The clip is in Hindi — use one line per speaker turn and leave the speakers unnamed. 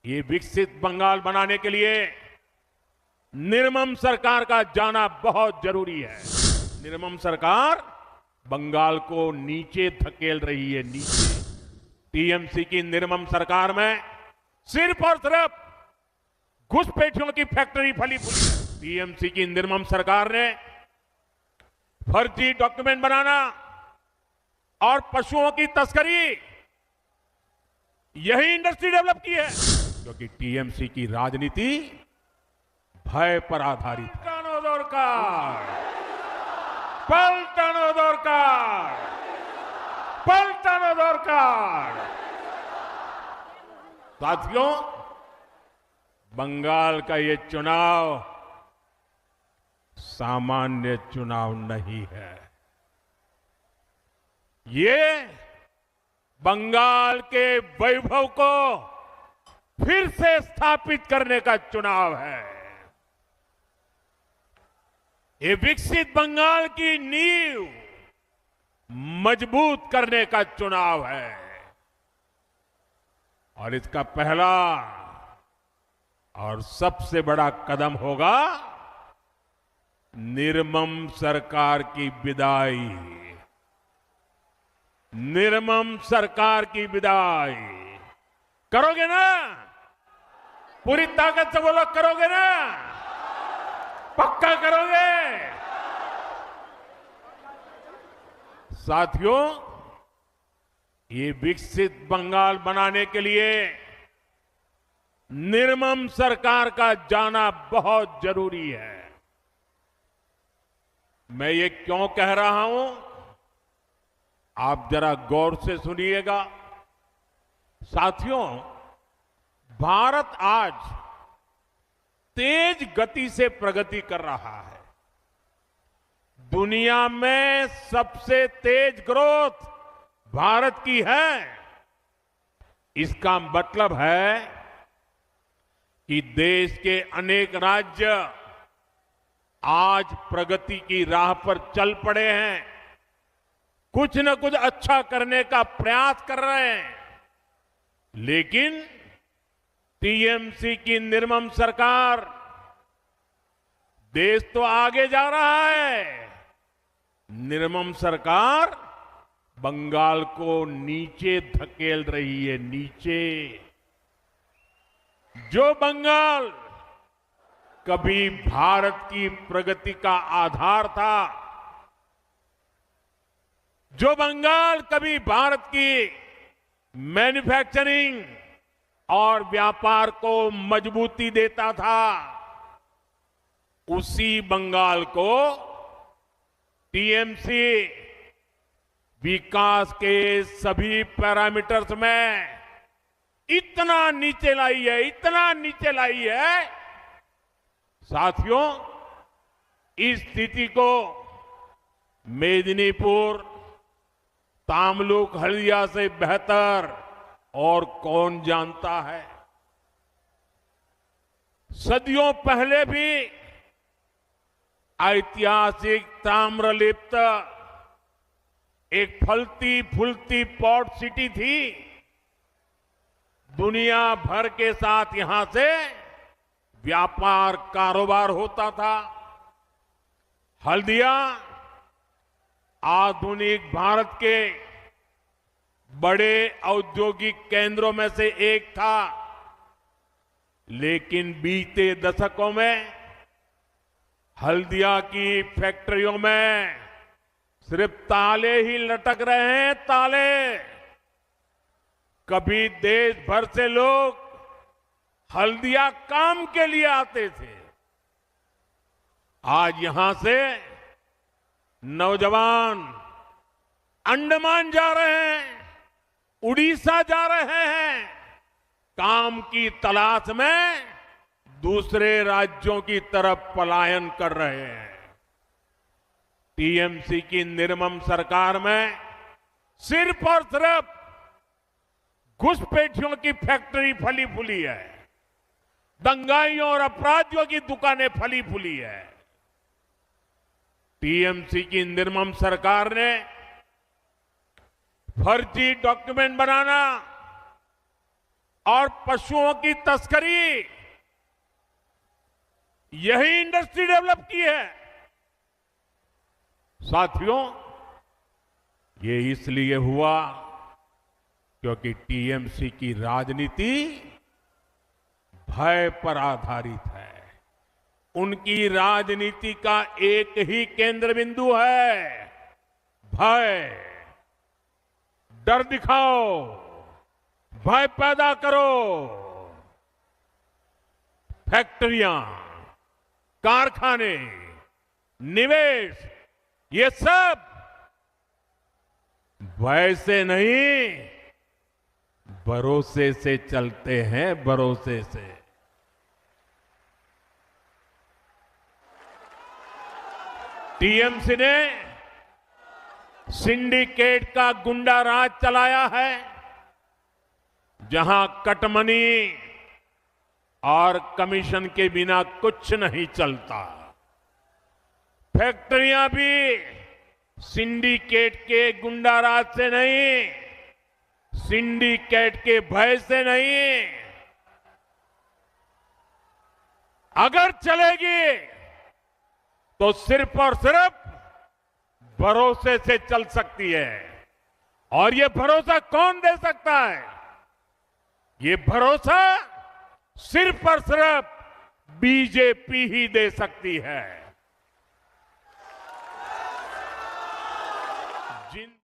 ये विकसित बंगाल बनाने के लिए निर्मम सरकार का जाना बहुत जरूरी है। निर्मम सरकार बंगाल को नीचे धकेल रही है, नीचे। टीएमसी की निर्मम सरकार में सिर्फ और सिर्फ घुसपैठियों की फैक्ट्री फली फूली है। टीएमसी की निर्मम सरकार ने फर्जी डॉक्यूमेंट बनाना और पशुओं की तस्करी, यही इंडस्ट्री डेवलप की है। क्योंकि टीएमसी की राजनीति भय पर आधारित है। पलटानो दरकार। साथियों, बंगाल का ये चुनाव सामान्य चुनाव नहीं है। ये बंगाल के वैभव को फिर से स्थापित करने का चुनाव है। ये विकसित बंगाल की नींव मजबूत करने का चुनाव है। और इसका पहला और सबसे बड़ा कदम होगा निर्मम सरकार की विदाई। निर्मम सरकार की विदाई करोगे ना? पूरी ताकत से बोलो, करोगे ना? पक्का करोगे? साथियों, ये विकसित बंगाल बनाने के लिए निर्मम सरकार का जाना बहुत जरूरी है। मैं ये क्यों कह रहा हूं, आप जरा गौर से सुनिएगा। साथियों, भारत आज तेज गति से प्रगति कर रहा है। दुनिया में सबसे तेज ग्रोथ भारत की है। इसका मतलब है कि देश के अनेक राज्य आज प्रगति की राह पर चल पड़े हैं, कुछ न कुछ अच्छा करने का प्रयास कर रहे हैं। लेकिन टीएमसी की निर्मम सरकार, देश तो आगे जा रहा है, निर्मम सरकार बंगाल को नीचे धकेल रही है, नीचे। जो बंगाल कभी भारत की प्रगति का आधार था, जो बंगाल कभी भारत की मैन्युफैक्चरिंग और व्यापार को मजबूती देता था, उसी बंगाल को टीएमसी विकास के सभी पैरामीटर्स में इतना नीचे लाई है, इतना नीचे लाई है। साथियों, इस स्थिति को मेदिनीपुर, तामलुक, हल्दिया से बेहतर और कौन जानता है। सदियों पहले भी ऐतिहासिक ताम्रलिप्त एक फलती फूलती पोर्ट सिटी थी। दुनिया भर के साथ यहां से व्यापार कारोबार होता था। हल्दिया आधुनिक भारत के बड़े औद्योगिक केंद्रों में से एक था। लेकिन बीते दशकों में हल्दिया की फैक्ट्रियों में सिर्फ ताले ही लटक रहे हैं, ताले। कभी देश भर से लोग हल्दिया काम के लिए आते थे। आज यहां से नौजवान अंडमान जा रहे हैं, उड़ीसा जा रहे हैं, काम की तलाश में दूसरे राज्यों की तरफ पलायन कर रहे हैं। टीएमसी की निर्मम सरकार में सिर्फ और सिर्फ घुसपैठियों की फैक्ट्री फली फूली है, दंगाइयों और अपराधियों की दुकानें फली फूली है। टीएमसी की निर्मम सरकार ने फर्जी डॉक्यूमेंट बनाना और पशुओं की तस्करी, यही इंडस्ट्री डेवलप की है। साथियों, ये इसलिए हुआ क्योंकि टीएमसी की राजनीति भय पर आधारित है। उनकी राजनीति का एक ही केंद्र बिंदु है, भय। डर दिखाओ, भय पैदा करो। फैक्ट्रियां, कारखाने, निवेश, ये सब भय से नहीं, भरोसे से चलते हैं, भरोसे से। टीएमसी ने सिंडिकेट का गुंडा राज चलाया है, जहां कटमनी और कमीशन के बिना कुछ नहीं चलता। फैक्ट्रियां भी सिंडिकेट के गुंडा राज से नहीं, सिंडिकेट के भय से नहीं। अगर चलेगी तो सिर्फ और सिर्फ भरोसे से चल सकती है। और ये भरोसा कौन दे सकता है? ये भरोसा सिर्फ और सिर्फ बीजेपी ही दे सकती है।